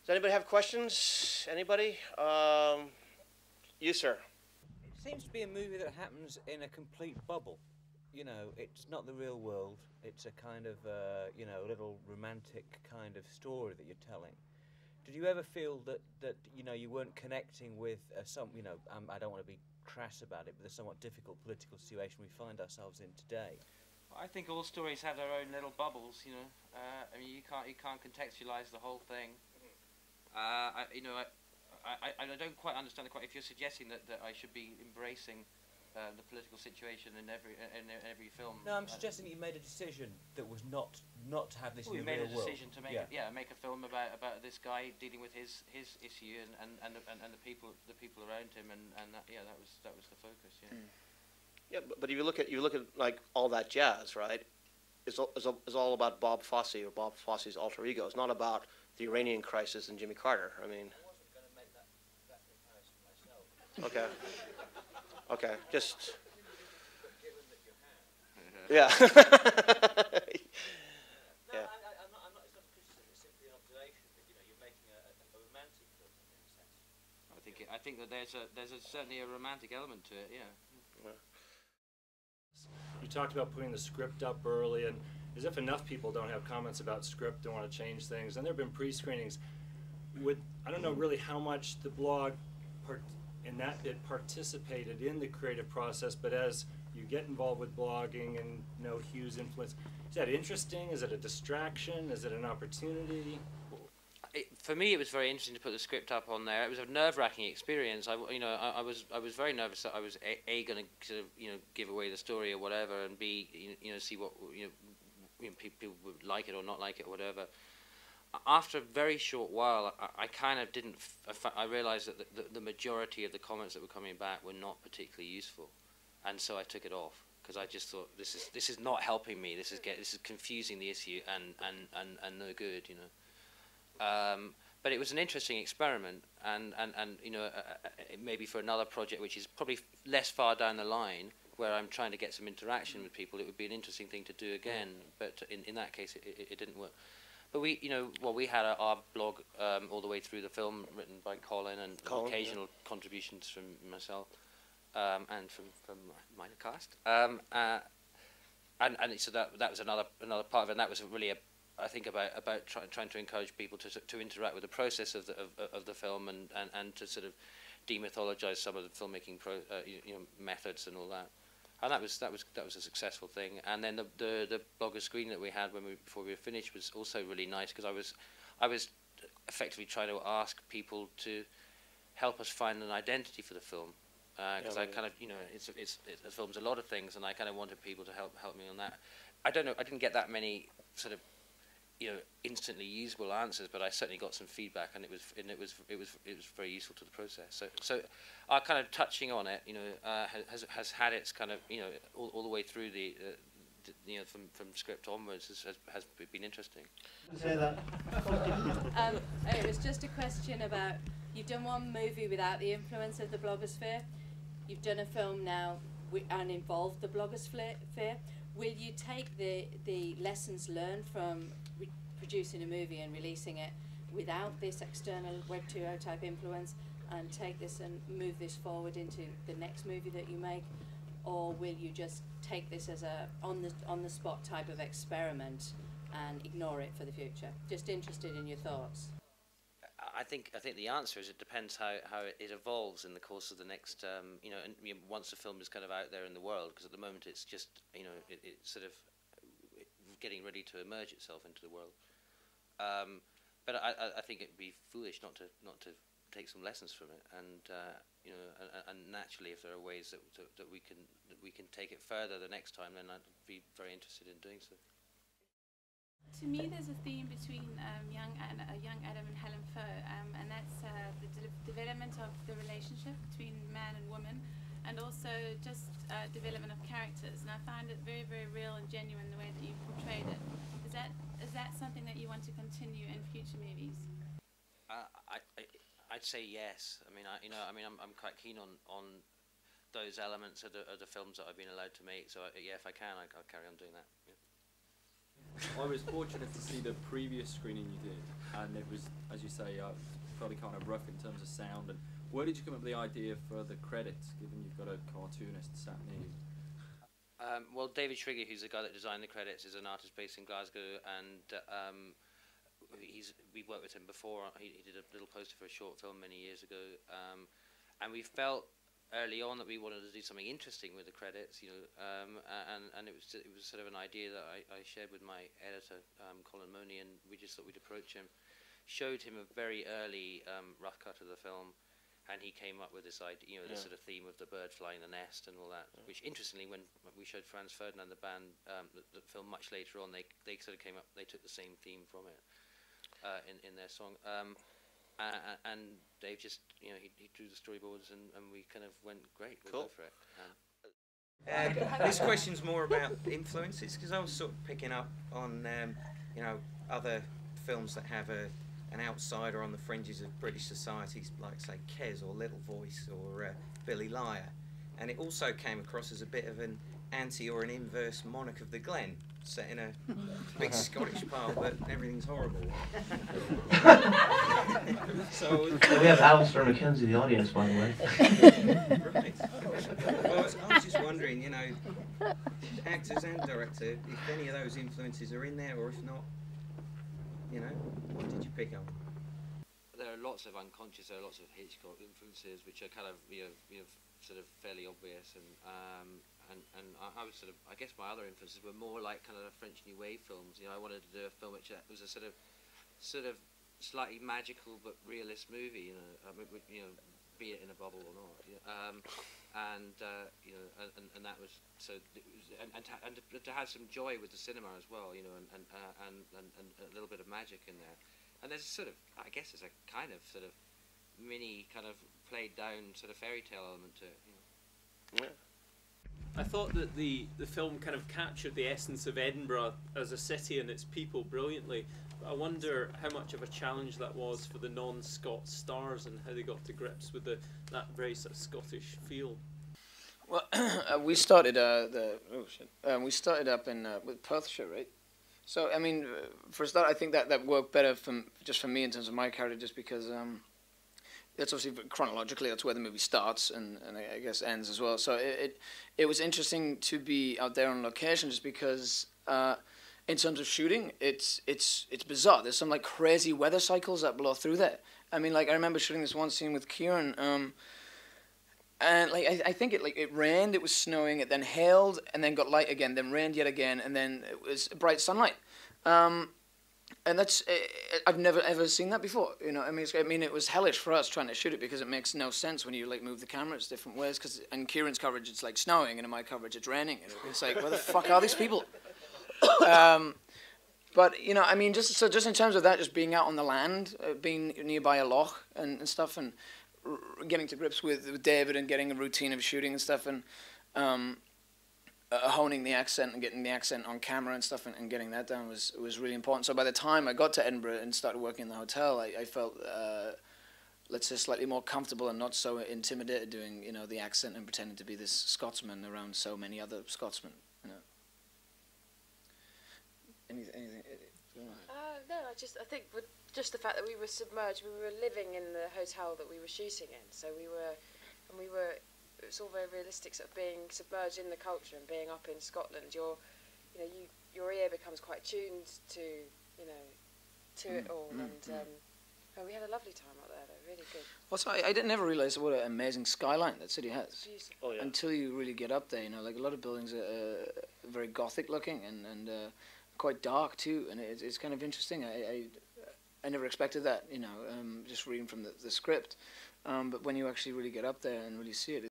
Does anybody have questions? Anybody? You, sir. It seems to be a movie that happens in a complete bubble. You know, it's not the real world. It's a kind of, you know, little romantic kind of story that you're telling. Did you ever feel that you know, you weren't connecting with you know, I don't want to be crass about it, but the somewhat difficult political situation we find ourselves in today? I think all stories have their own little bubbles, you know. I mean, you can't contextualize the whole thing. You know, I don't quite understand if you're suggesting that I should be embracing the political situation in every film. No, I'm suggesting that you made a decision that was not to have this Well, in we the made real a world. decision to make make a film about this guy dealing with his issue and the people around him, and that, yeah, that was the focus. Yeah. Yeah, but if you look at like All That Jazz, right? It's all about Bob Fosse or Bob Fosse's alter ego. It's not about the Iranian crisis and Jimmy Carter. I mean. I wasn't going to make that comparison myself. Okay. Okay. Just. Given that you have. Yeah. No, Yeah. I'm not. It's not a criticism. It's simply an observation that, you know, you're making a romantic film in a sense. I think that there's certainly a romantic element to it. Yeah. You talked about putting the script up early, and as if enough people don't have comments about script, don't want to change things. And there have been pre-screenings. I don't know really how much the blog in that bit participated in the creative process, but as you get involved with blogging and know Hugh's influence, is that interesting? Is it a distraction? Is it an opportunity? For me, it was very interesting to put the script up on there. It was a nerve-wracking experience. I was very nervous that I was a going to sort of, you know, give away the story or whatever, and b, you know, see what, you know, people would like it or not like it or whatever. After a very short while, I kind of didn't. I realised that the majority of the comments that were coming back were not particularly useful, and so I took it off because I just thought this is not helping me. This is confusing the issue and no good, you know. But it was an interesting experiment, and you know, maybe for another project which is probably less far down the line, where I'm trying to get some interaction with people, it would be an interesting thing to do again. But in that case, it didn't work. But we, you know, well, we had our blog all the way through the film, written by Colin, and occasional contributions from myself and from my cast. And so that was another part of it. And that was really I think about trying to encourage people to interact with the process of the film and to sort of demythologize some of the filmmaking you know, methods and all that. And that was a successful thing. And then the blogger screen that we had before we were finished was also really nice, because I was effectively trying to ask people to help us find an identity for the film, because I kind of, you know, the film's a lot of things, and I kind of wanted people to help me on that. I don't know, I didn't get that many sort of, you know, instantly usable answers, but I certainly got some feedback, and it was very useful to the process. So our kind of touching on it, you know, has had its kind of, you know, all the way through the you know, from script onwards has been interesting. Say that. It was just a question about, you've done one movie without the influence of the blogosphere. You've done a film now and involved the blogosphere. Will you take the lessons learned from producing a movie and releasing it without this external Web 2.0 type influence, and take this and move this forward into the next movie that you make? Or will you just take this as a on the spot type of experiment and ignore it for the future? Just interested in your thoughts. I think the answer is it depends how it evolves in the course of the next, you know, and, you know, once the film is kind of out there in the world, because at the moment it's just, you know, it's sort of getting ready to emerge itself into the world. But I think it'd be foolish not to take some lessons from it, and you know, and naturally, if there are ways that we can take it further the next time, then I'd be very interested in doing so. To me, there's a theme between young Adam and Hallam Foe, and that's the development of the relationship between man and woman, and also just development of characters. And I find it very, very real and genuine the way that you portrayed it. Is that something that you want to continue in future movies? I'd say yes. I mean, I'm quite keen on those elements of the films that I've been allowed to make. So yeah, if I can, I'll carry on doing that. Yeah. I was fortunate to see the previous screening you did, and it was, as you say, probably kind of rough in terms of sound. And where did you come up with the idea for the credits, given you've got a cartoonist sat near you? Well, David Trigger, who's the guy that designed the credits, is an artist based in Glasgow, and we've worked with him before. He did a little poster for a short film many years ago, and we felt early on that we wanted to do something interesting with the credits, and it was sort of an idea that I shared with my editor, Colin Money, and we just thought we'd approach him, showed him a very early rough cut of the film, and he came up with this idea, this sort of theme of the bird flying the nest and all that, which interestingly, when we showed Franz Ferdinand the band the film much later on, they sort of came up, they took the same theme from it in their song. And Dave just, he drew the storyboards, and we kind of went, great, we'll go for it. This question's more about influences, because I was sort of picking up on, other films that have an outsider on the fringes of British society, like, say, Kes or Little Voice or Billy Liar. And it also came across as a bit of an anti or an inverse Monarch of the Glen, set in a big Scottish pub, but everything's horrible. So we have Alistair Mackenzie, the audience, by the way. Right. Well, I was just wondering, actors and director, if any of those influences are in there, or if not, what did you pick up? There are lots of unconscious, there are lots of Hitchcock influences, which are kind of, sort of fairly obvious, and I was sort of, I guess my other influences were more like kind of the French New Wave films. I wanted to do a film which was a sort of slightly magical but realist movie. Be it in a bubble or not. And that was so. And to have some joy with the cinema as well. And a little bit of magic in there. And there's sort of, I guess, there's a kind of sort of mini kind of played down sort of fairy tale element to it. Yeah. I thought that the film kind of captured the essence of Edinburgh as a city and its people brilliantly. But I wonder how much of a challenge that was for the non-Scot stars and how they got to grips with that very sort of Scottish feel. Well, we started we started up in with Perthshire, right? So I mean, for a start, I think that worked better just for me in terms of my character, just because that's obviously chronologically that's where the movie starts and I guess ends as well. So it was interesting to be out there on location, just because in terms of shooting, it's bizarre. There's some like crazy weather cycles that blow through there. I mean, like I remember shooting this one scene with Kieran. And like I think it rained, it was snowing, it then hailed, and then got light again, then rained yet again, and then it was bright sunlight. And that's I've never ever seen that before. I mean, it was hellish for us trying to shoot it, because it makes no sense when you like move the cameras different ways. Because in Kieran's coverage it's like snowing, and in my coverage it's raining. And it's like, where the fuck are these people? But I mean, just in terms of that, just being out on the land, being nearby a loch and stuff, and getting to grips with David and getting a routine of shooting and stuff, and honing the accent and getting the accent on camera and stuff, and getting that down was really important. So by the time I got to Edinburgh and started working in the hotel, I felt let's say slightly more comfortable and not so intimidated doing the accent and pretending to be this Scotsman around so many other Scotsmen. Anything? No, I think with just the fact that we were submerged, we were living in the hotel that we were shooting in, so it was all very realistic, sort of being submerged in the culture and being up in Scotland. Your ear becomes quite tuned to it all, and we had a lovely time up there, though, really good. Also, I didn't ever realise what an amazing skyline that city has. Oh, yeah. Until you really get up there, like a lot of buildings are very Gothic looking and quite dark too, and it's kind of interesting. I never expected that, just reading from the script, but when you actually really get up there and really see it,